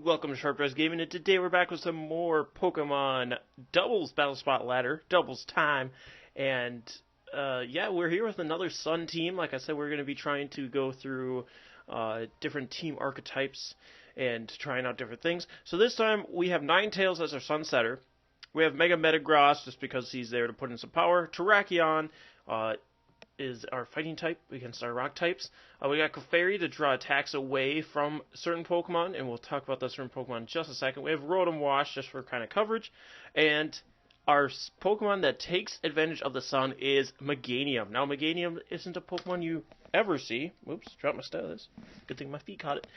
welcome to Sharp Dress Gaming, and today we're back with some more Pokemon Doubles Battle Spot Ladder, Doubles time, and yeah, we're here with another Sun team. Like I said, we're going to be trying to go through different team archetypes and trying out different things. So this time we have Ninetales as our Sun setter. We have Mega Metagross just because he's there to put in some power. Terrakion is our fighting type against our rock types. We got Clefairy to draw attacks away from certain Pokemon, and we'll talk about those certain Pokemon in just a second. We have Rotom Wash just for kind of coverage, and our Pokemon that takes advantage of the sun is Meganium. Now, Meganium isn't a Pokemon you ever see. Whoops, dropped my stylus. Good thing my feet caught it.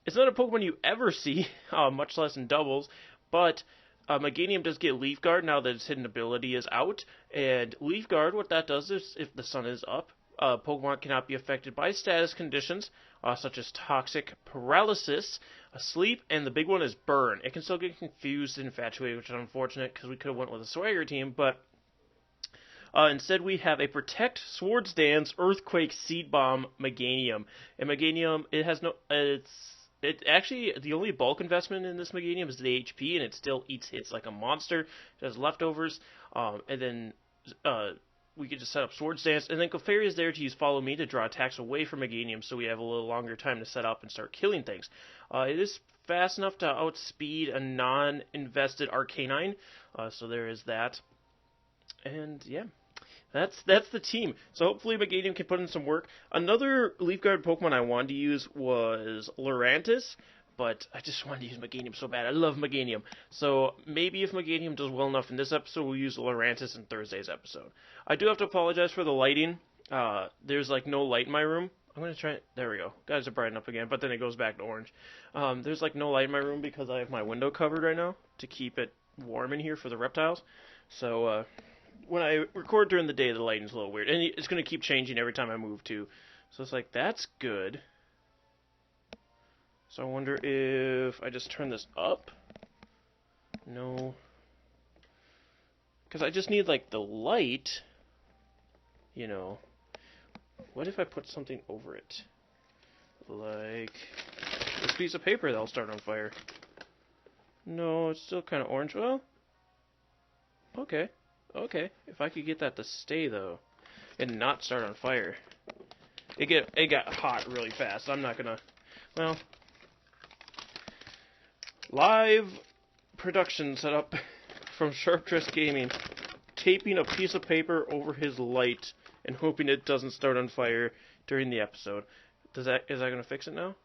It's not a Pokemon you ever see, much less in doubles, but Meganium does get Leaf Guard now that its hidden ability is out, and Leaf Guard, what that does is, if the sun is up, Pokemon cannot be affected by status conditions, such as Toxic, Paralysis, Sleep, and the big one is Burn. It can still get confused and infatuated, which is unfortunate, because we could have went with a Swagger team, but instead we have a Protect, Swords Dance, Earthquake, Seed Bomb, Meganium. And Meganium, it has no, It actually, the only bulk investment in this Meganium is the HP, and it still eats hits like a monster. It has leftovers, and then we can just set up Swords Dance, and then Clefairy is there to use Follow Me to draw attacks away from Meganium, so we have a little longer time to set up and start killing things. It is fast enough to outspeed a non-invested Arcanine, so there is that. And yeah. That's the team. So hopefully Meganium can put in some work. Another Leaf Guard Pokemon I wanted to use was Lurantis, but I just wanted to use Meganium so bad. I love Meganium. So maybe if Meganium does well enough in this episode, we'll use Lurantis in Thursday's episode. I do have to apologize for the lighting. There's like no light in my room. I'm going to try it. There we go. Guys are brighten up again, but then it goes back to orange. There's like no light in my room because I have my window covered right now to keep it warm in here for the reptiles. So, when I record during the day, the lighting's a little weird. And it's going to keep changing every time I move, too. So it's like, that's good. So I wonder if I just turn this up? No. Because I just need, like, the light. You know. What if I put something over it? Like this piece of paper that'll start on fire. No, it's still kind of orange. Well, okay. Okay, if I could get that to stay, though, and not start on fire. It got hot really fast. I'm not gonna, well, live production setup from Sharp Dress Gaming, taping a piece of paper over his light and hoping it doesn't start on fire during the episode. Is that gonna fix it now?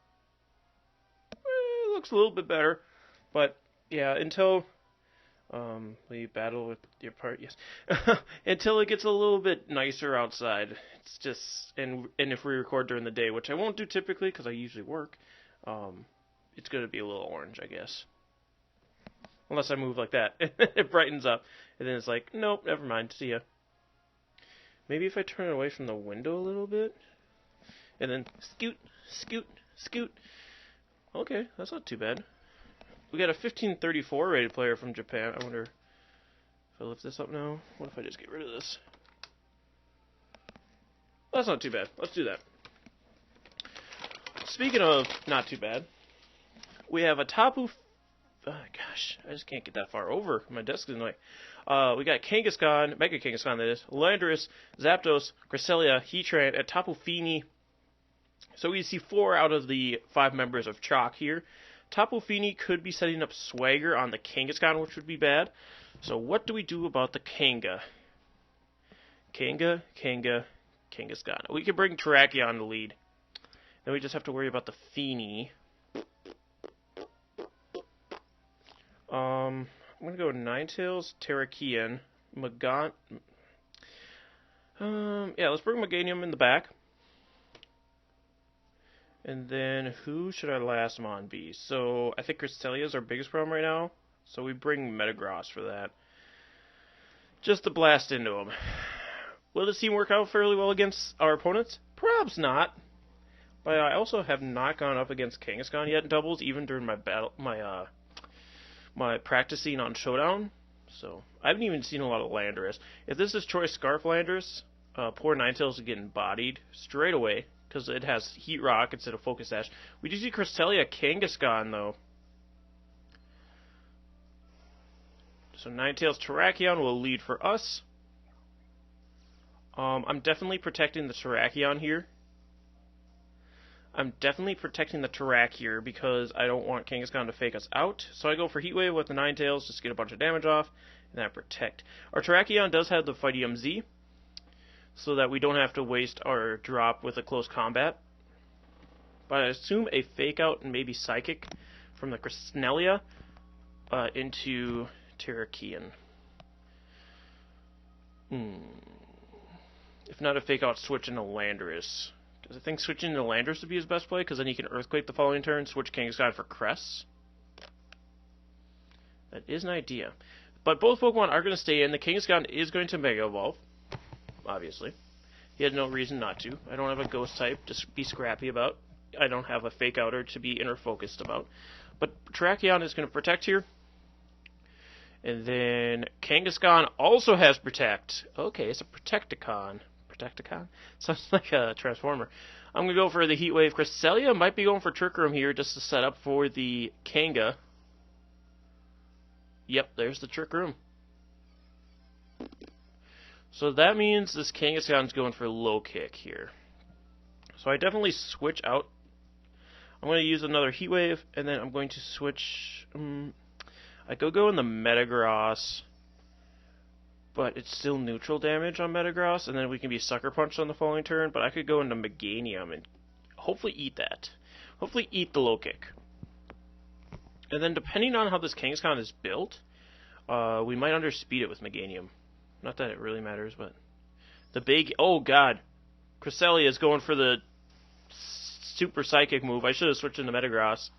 It looks a little bit better, but yeah, until we battle with your part, yes. Until it gets a little bit nicer outside. It's just, and if we record during the day, which I won't do typically because I usually work, it's going to be a little orange, I guess. Unless I move like that. It brightens up. And then it's like, nope, never mind, see ya. Maybe if I turn it away from the window a little bit. And then scoot, scoot, scoot. Okay, that's not too bad. We got a 1534 rated player from Japan. I wonder if I lift this up now. What if I just get rid of this? That's not too bad. Let's do that. Speaking of not too bad, we have a Tapu... gosh, I just can't get that far over. My desk is in the way. We got Kangaskhan, Mega Kangaskhan that is, Landorus, Zapdos, Cresselia, Heatran, and Tapu Fini. So we see 4 out of the 5 members of Chalk here. Tapu Fini could be setting up Swagger on the Kangaskhan, which would be bad. So what do we do about the Kanga? Kangaskhan. We can bring Terrakion to lead. Then we just have to worry about the Fini. I'm going to go Ninetales, Terrakion, yeah, let's bring Meganium in the back. And then, who should our last Mon be? So, I think Cresselia is our biggest problem right now. So, we bring Metagross for that. Just to blast into him. Will this team work out fairly well against our opponents? Perhaps not. But I also have not gone up against Kangaskhan yet in doubles, even during my battle, my practicing on Showdown. So, I haven't even seen a lot of Landorus. If this is Choice Scarf Landorus, poor Ninetales is getting bodied straight away. because it has Heat Rock instead of Focus Sash. We do see Cresselia Kangaskhan, though. So Ninetales Terrakion will lead for us. I'm definitely protecting the Terrakion here. I'm definitely protecting the Terrak here because I don't want Kangaskhan to fake us out. So I go for Heat Wave with the Ninetales just to get a bunch of damage off, and then I protect. Our Terrakion does have the Fightium Z, so that we don't have to waste our drop with a close combat. But I assume a Fake Out and maybe Psychic from the Cresselia into Terrakion. If not a Fake Out, switch into Landorus. Because I think switching into Landorus would be his best play, because then he can Earthquake the following turn, switch Kangaskhan for Cress. That is an idea. But both Pokemon are going to stay in. The Kangaskhan is going to Mega Evolve, obviously. He had no reason not to. I don't have a Ghost type to be scrappy about. I don't have a Fake Outer to be inner focused about. But Terrakion is going to Protect here. And then Kangaskhan also has Protect. Okay, it's a Protecticon. Protecticon? Sounds like a Transformer. I'm going to go for the Heat Wave. Cresselia might be going for Trick Room here just to set up for the Kanga. Yep, there's the Trick Room. So that means this Kangaskhan's going for Low Kick here. So I definitely switch out. I'm going to use another Heat Wave, and then I'm going to switch. I could go in the Metagross, but it's still neutral damage on Metagross, and then we can be Sucker Punched on the following turn. But I could go into Meganium and hopefully eat that. Hopefully eat the Low Kick. And then depending on how this Kangaskhan is built, we might underspeed it with Meganium. Not that it really matters, but the big... Oh, God. Cresselia is going for the Super Psychic move. I should have switched into Metagross.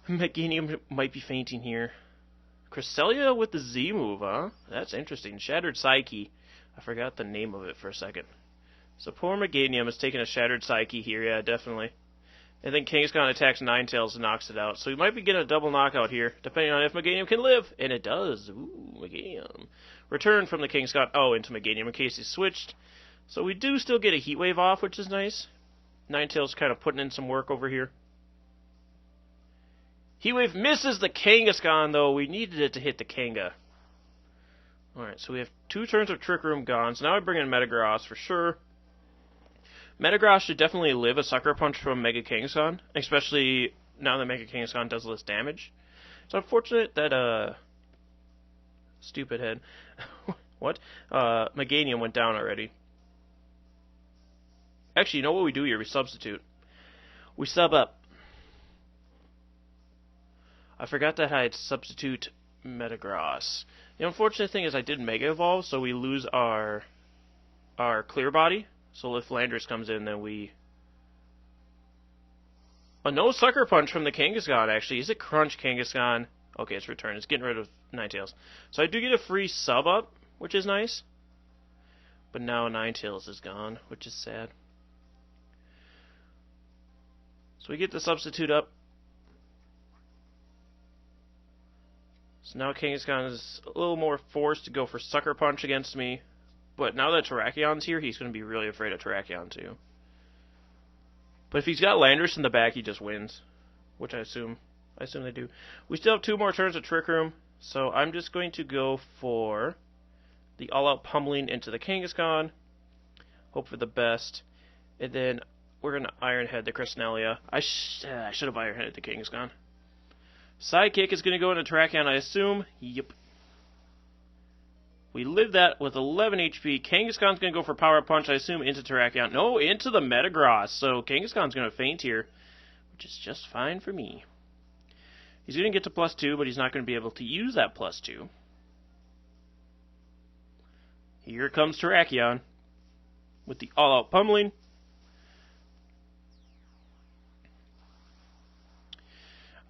Meganium might be fainting here. Cresselia with the Z move, huh? That's interesting. Shattered Psyche. I forgot the name of it for a second. So poor Meganium is taking a Shattered Psyche here. Yeah, definitely. And then Kangaskhan attacks Ninetales and knocks it out. So we might be getting a double knockout here, depending on if Meganium can live. And it does. Ooh, Meganium. Return from the Kangaskhan. Oh, into Meganium in case he's switched. So we do still get a Heat Wave off, which is nice. Ninetales kind of putting in some work over here. Heat Wave misses the Kangaskhan, though. We needed it to hit the Kanga. Alright, so we have 2 turns of Trick Room gone. So now I bring in Metagross for sure. Metagross should definitely live a Sucker Punch from Mega Kangaskhan, especially now that Mega Kangaskhan does less damage. It's unfortunate that, stupid head. What? Meganium went down already. Actually, you know what we do here? We substitute. We sub up. I forgot that I had substitute Metagross. The unfortunate thing is I did Mega Evolve, so we lose our Clear Body. So if Landorus comes in, then we... A no Sucker Punch from the Kangaskhan, actually. Is it Crunch Kangaskhan? Okay, it's Return. It's getting rid of Ninetales. So I do get a free sub up, which is nice. But now Ninetales is gone, which is sad. So we get the substitute up. So now Kangaskhan is a little more forced to go for Sucker Punch against me. But now that Terrakion's here, he's going to be really afraid of Terrakion too. But if he's got Landorus in the back, he just wins. Which I assume they do. We still have 2 more turns of Trick Room. So I'm just going to go for the all-out pummeling into the Kangaskhan. Hope for the best. And then we're going to Iron Head the Cresselia. I should have Iron Headed the Kangaskhan. Sidekick is going to go into Terrakion, I assume. Yep. We live that with 11 HP. Kangaskhan's going to go for Power Punch, I assume, into Terrakion. No, into the Metagross. So Kangaskhan's going to faint here, which is just fine for me. He's going to get to +2, but he's not going to be able to use that +2. Here comes Terrakion with the all-out pummeling.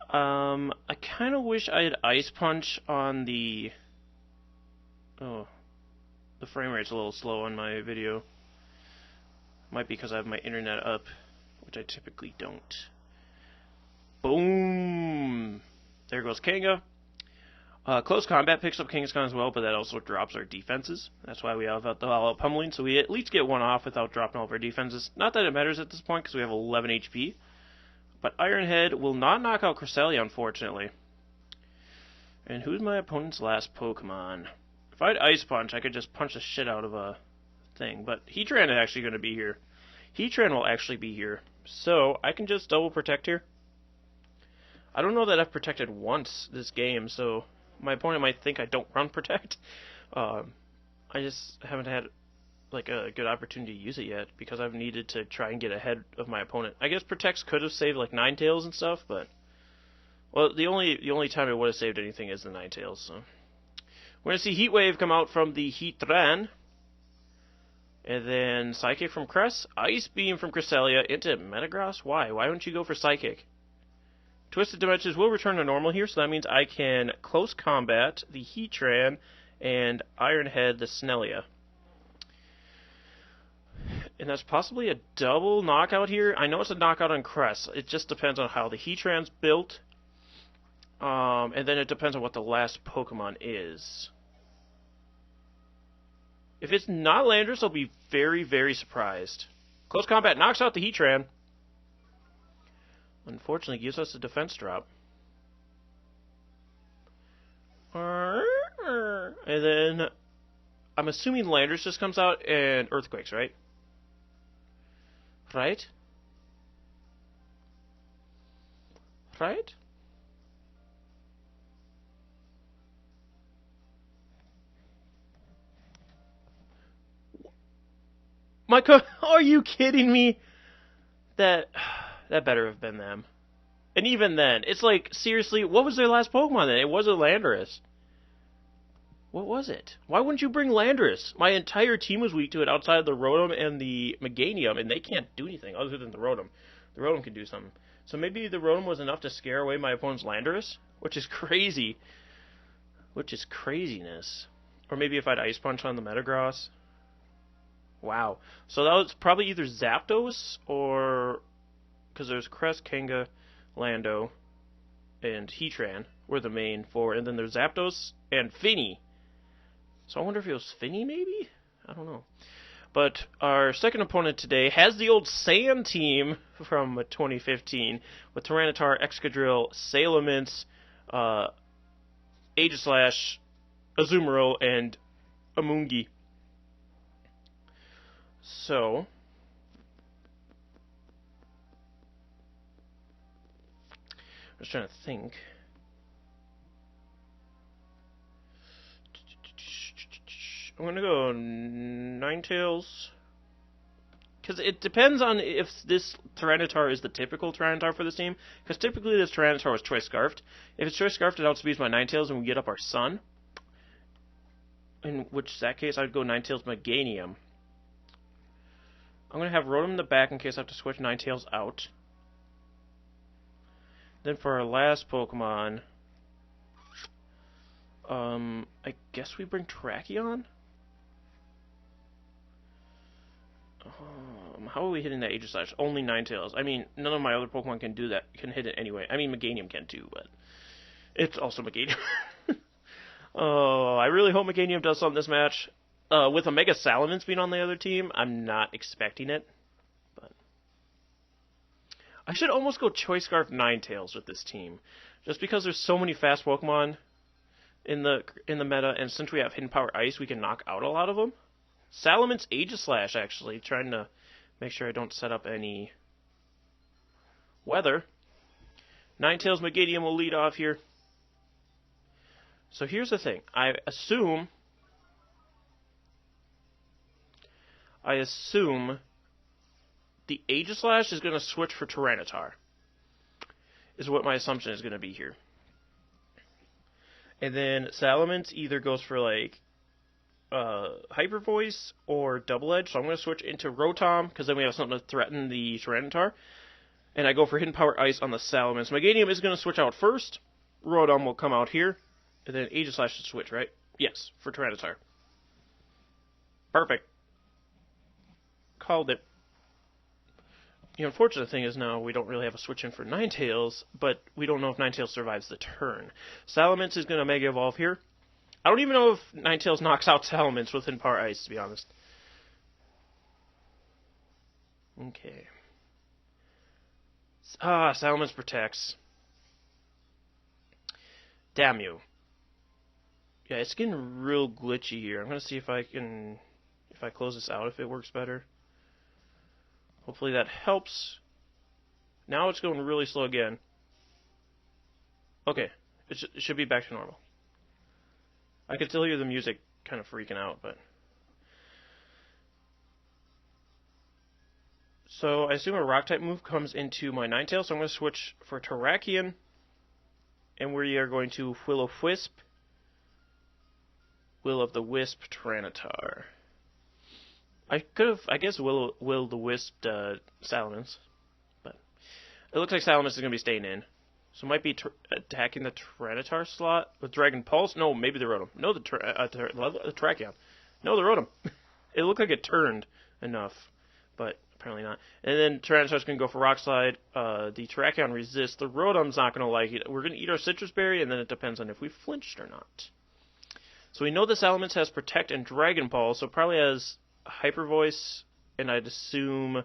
I kind of wish I had Ice Punch on the... Oh, the frame rate's a little slow on my video. Might be because I have my internet up, which I typically don't. Boom! There goes Kanga. Close combat picks up Kangaskhan as well, but that also drops our defenses. That's why we have the all-out pummeling, so we at least get one off without dropping all of our defenses. Not that it matters at this point, because we have 11 HP. But Iron Head will not knock out Cresselia, unfortunately. And who's my opponent's last Pokemon? If I had Ice Punch, I could just punch the shit out of a thing. But Heatran is actually going to be here. Heatran will actually be here. So, I can just double protect here. I don't know that I've protected once this game, so my opponent might think I don't run protect. I just haven't had like a good opportunity to use it yet because I've needed to try and get ahead of my opponent. I guess protects could have saved like Ninetales and stuff, but well, the only time it would have saved anything is the Ninetales. So we're gonna see Heat Wave come out from the Heatran, and then Psychic from Cress, Ice Beam from Cresselia into Metagross. Why? Why don't you go for Psychic? Twisted Dimensions will return to normal here, so that means I can close combat the Heatran and Iron Head the Snellia. And that's possibly a double knockout here. I know it's a knockout on Cress. It just depends on how the Heatran's built. And then it depends on what the last Pokemon is. If it's not Landorus, I'll be very, very surprised. Close combat knocks out the Heatran. Unfortunately, gives us a defense drop. And then, I'm assuming Landorus just comes out and Earthquakes, right? Right? Right? Are you kidding me? That better have been them. And even then, it's like, seriously, what was their last Pokemon then? It wasn't Landorus. What was it? Why wouldn't you bring Landorus? My entire team was weak to it outside of the Rotom and the Meganium, and they can't do anything other than the Rotom. The Rotom can do something. So maybe the Rotom was enough to scare away my opponent's Landorus? Which is crazy. Which is craziness. Or maybe if I had Ice Punch on the Metagross. Wow. So that was probably either Zapdos or... because there's Cress, Kanga, Lando, and Heatran were the main four. And then there's Zapdos and Finny. So I wonder if it was Finny, maybe? I don't know. But our second opponent today has the old Sand team from 2015 with Tyranitar, Excadrill, Salamence, Aegislash, Azumarill, and Amoongull. So, I'm just trying to think. I'm going to go Ninetales. Because it depends on if this Tyranitar is the typical Tyranitar for this team. Because typically this Tyranitar was Choice Scarfed. If it's Choice Scarfed, it outspeeds my Ninetales and we get up our Sun. In which that case, I'd go Ninetales Meganium. I'm going to have Rotom in the back in case I have to switch Ninetales out. Then for our last Pokemon, I guess we bring Tracheon? How are we hitting that Aegislash? Only Ninetales. I mean, none of my other Pokemon can do that, can hit it anyway. I mean, Meganium can too, but it's also Meganium. Oh, I really hope Meganium does something this match. With a Mega Salamence being on the other team, I'm not expecting it. But I should almost go Choice Scarf Ninetales with this team, just because there's so many fast Pokemon in the meta, and since we have Hidden Power Ice, we can knock out a lot of them. Salamence Aegislash, actually, trying to make sure I don't set up any weather. Ninetales Meganium will lead off here. So here's the thing. I assume the Aegislash is going to switch for Tyranitar. Is what my assumption is going to be here. And then Salamence either goes for like Hyper Voice or Double Edge. So I'm going to switch into Rotom because then we have something to threaten the Tyranitar. And I go for Hidden Power Ice on the Salamence. Meganium is going to switch out first. Rotom will come out here. And then Aegislash should switch, right? Yes, for Tyranitar. Perfect. Called it. The unfortunate thing is now we don't really have a switch in for Ninetales, but we don't know if Ninetales survives the turn. Salamence is going to Mega Evolve here. I don't even know if Ninetales knocks out Salamence within Power Ice, to be honest. Okay. Salamence protects. Damn you. Yeah, it's getting real glitchy here. I'm going to see if I close this out, if it works better. Hopefully that helps. Now it's going really slow again. Okay, it should be back to normal. I can still hear the music kind of freaking out, but... So I assume a Rock-type move comes into my Ninetales, so I'm going to switch for Terrakion. And we are going to Will-O-Wisp. Will-O-Wisp Tyranitar. I guess Will-O-Wisp Salamence. But it looks like Salamence is going to be staying in. So it might be attacking the Tyranitar slot with Dragon Pulse. No, maybe the Rotom. No, the Terrakion. No, the Rotom. It looked like it turned enough, but apparently not. And then Tyranitar's going to go for Rock Slide. The Terrakion resists. The Rotom's not going to like it. We're going to eat our Citrus Berry, and then it depends on if we flinched or not. So we know the Salamence has Protect and Dragon Pulse, so it probably has Hyper Voice, and I'd assume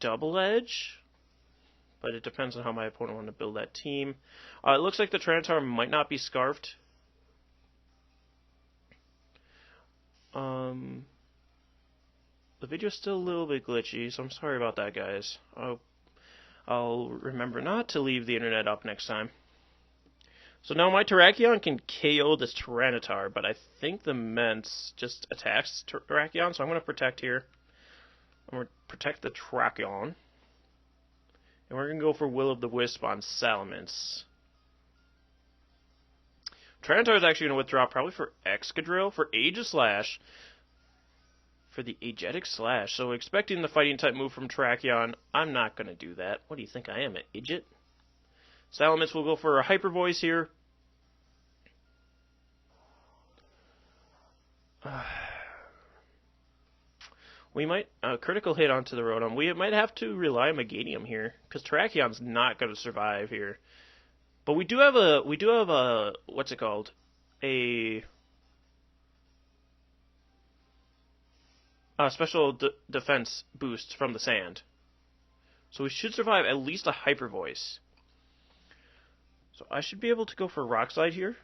Double Edge. But it depends on how my opponent wants to build that team. It looks like the Tyranitar might not be Scarfed. The video's still a little bit glitchy, so I'm sorry about that, guys. I'll remember not to leave the internet up next time. So now my Terrakion can KO this Tyranitar, but I think the Mence just attacks Terrakion, so I'm going to protect here. I'm going to protect the Terrakion. And we're going to go for Will-O-Wisp on Salamence. Tyranitar is actually going to withdraw probably for Excadrill, for Aegislash, for the Aegetic Slash. So expecting the Fighting type move from Terrakion, I'm not going to do that. What do you think I am, an idiot? Salamence will go for a Hyper Voice here. We might critical hit onto the Rotom. We might have to rely on Meganium here because Terrakion's not going to survive here. But we do have a what's it called? A special defense boost from the sand. So we should survive at least a Hyper Voice. So I should be able to go for Rock Slide here.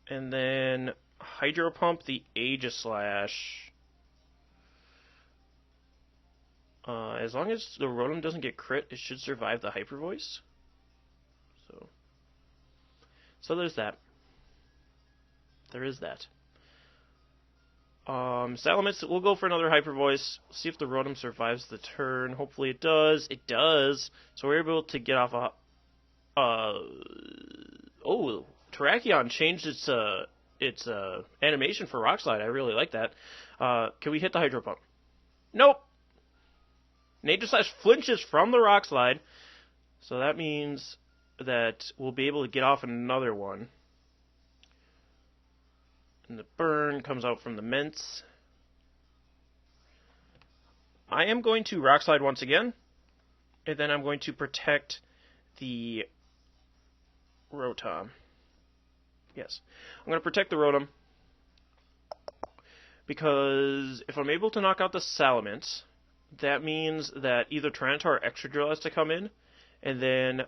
And then Hydro Pump the Aegislash. As long as the Rotom doesn't get crit, it should survive the Hyper Voice. So there's that. There is that. Salamence will go for another Hyper Voice. See if the Rotom survives the turn. Hopefully it does. It does. So we're able to get off a... oh, Terrakion changed its animation for Rock Slide. I really like that. Can we hit the Hydro Pump? Nope. Aegislash flinches from the Rock Slide. So that means that we'll be able to get off another one. And the burn comes out from the Mence. I am going to Rock Slide once again. And then I'm going to protect the Rotom. Yes. I'm going to protect the Rotom. Because if I'm able to knock out the Salamence, that means that either Tyranitar or Excadrill has to come in. And then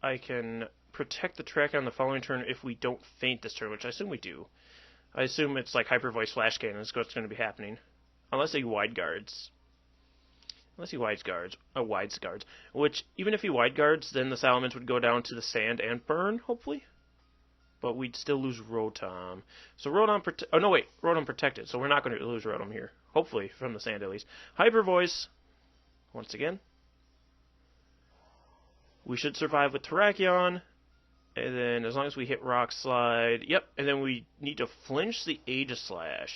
I can protect the Terrakion the following turn if we don't faint this turn, which I assume we do. I assume it's like Hyper Voice Flash Cannon is what's going to be happening. Unless he Wide Guards. Unless he Wide Guards. Which, even if he Wide Guards, then the Salamence would go down to the Sand and Burn, hopefully. But we'd still lose Rotom. So Rotom Rotom protected, so we're not going to lose Rotom here. Hopefully, from the Sand at least. Hyper Voice, once again. We should survive with Terrakion. And then, as long as we hit Rock Slide... Yep, and then we need to flinch the Aegislash.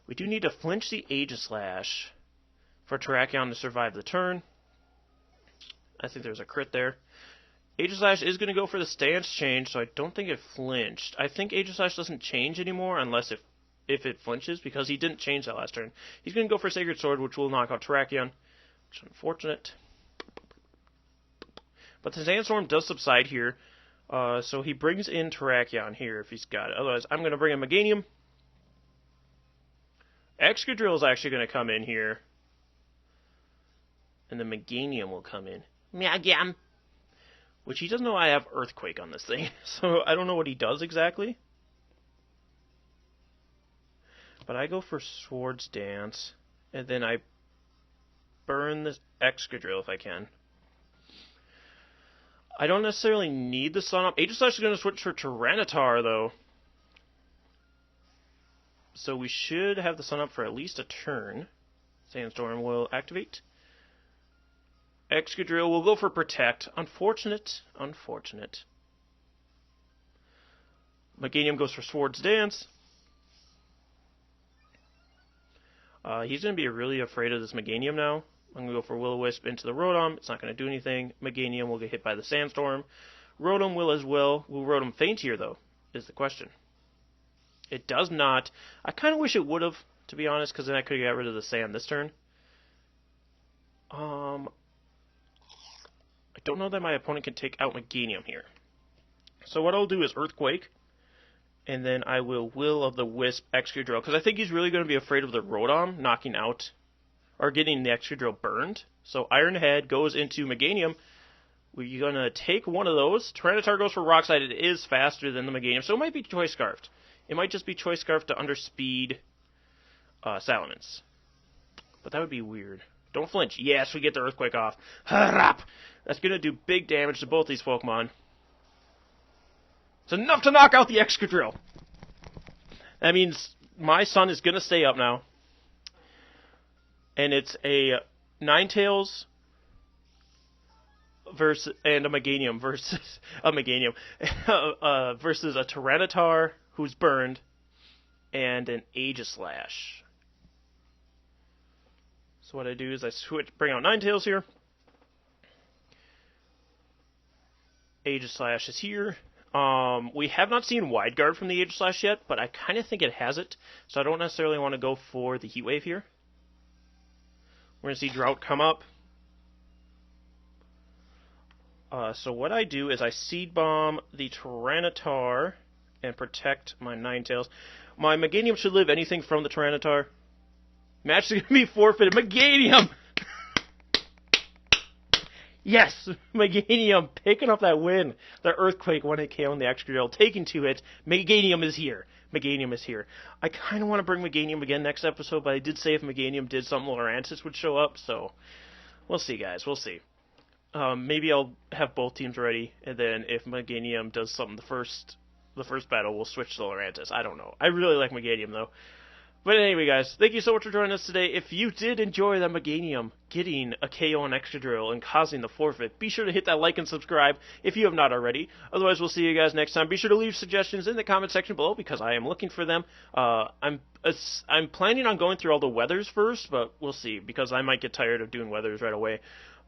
We do need to flinch the Aegislash for Terrakion to survive the turn. I think there's a crit there. Aegislash is going to go for the stance change, so I don't think it flinched. I think Aegislash doesn't change anymore unless if it flinches, because he didn't change that last turn. He's going to go for Sacred Sword, which will knock out Terrakion. which is unfortunate. But the Sandstorm does subside here, so he brings in Terrakion here if he's got it. Otherwise, I'm going to bring in Meganium. Excadrill is actually going to come in here. And the Meganium will come in. Meganium! Which he doesn't know I have Earthquake on this thing, so I don't know what he does exactly. But I go for Swords Dance, and then I burn this Excadrill if I can. I don't necessarily need the Sun Up. Aegislash is going to switch for Tyranitar, though. So we should have the Sun Up for at least a turn. Sandstorm will activate. Excadrill will go for Protect. Unfortunate. Unfortunate. Meganium goes for Swords Dance. He's going to be really afraid of this Meganium now. I'm going to go for Will-O-Wisp into the Rotom. It's not going to do anything. Meganium will get hit by the Sandstorm. Rotom will as well. Will Rotom faint here, though, is the question. It does not. I kind of wish it would have, to be honest, because then I could have got rid of the Sand this turn. I don't know that my opponent can take out Meganium here. So what I'll do is Earthquake. And then I will of the Wisp Excadrill, because I think he's really going to be afraid of the Rotom knocking out, or getting the Excadrill burned. So Iron Head goes into Meganium. We're going to take one of those. Tyranitar goes for Rock Slide. It is faster than the Meganium, so it might be Choice Scarfed. It might just be Choice Scarfed to underspeed Salamence. But that would be weird. Don't flinch. Yes, we get the Earthquake off. Harap! That's going to do big damage to both these Pokemon. It's enough to knock out the Excadrill. That means my Sun is going to stay up now. And it's a Ninetales and a Meganium versus a Meganium versus a Tyranitar who's burned and an Aegislash. So what I do is I bring out Ninetales here. Aegislash is here. We have not seen Wide Guard from the Aegislash yet, but I kind of think it has it, so I don't necessarily want to go for the Heat Wave here. We're going to see Drought come up. So what I do is I Seed Bomb the Tyranitar and protect my Ninetales. My Meganium should live anything from the Tyranitar. Match is going to be forfeited. Meganium! Yes! Meganium picking up that win. The Earthquake when it came on the Excadrill. Taking 2 hits. Meganium is here. Meganium is here. I kind of want to bring Meganium again next episode, but I did say if Meganium did something, Lurantis would show up, so we'll see, guys. We'll see. Maybe I'll have both teams ready, and then if Meganium does something the first battle, we'll switch to Lurantis. I don't know. I really like Meganium, though. But anyway, guys, thank you so much for joining us today. If you did enjoy the Meganium getting a KO on Excadrill and causing the forfeit, be sure to hit that like and subscribe if you have not already. Otherwise, we'll see you guys next time. Be sure to leave suggestions in the comment section below because I am looking for them. I'm planning on going through all the weathers first, but we'll see because I might get tired of doing weathers right away.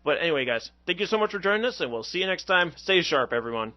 But anyway, guys, thank you so much for joining us, and we'll see you next time. Stay sharp, everyone.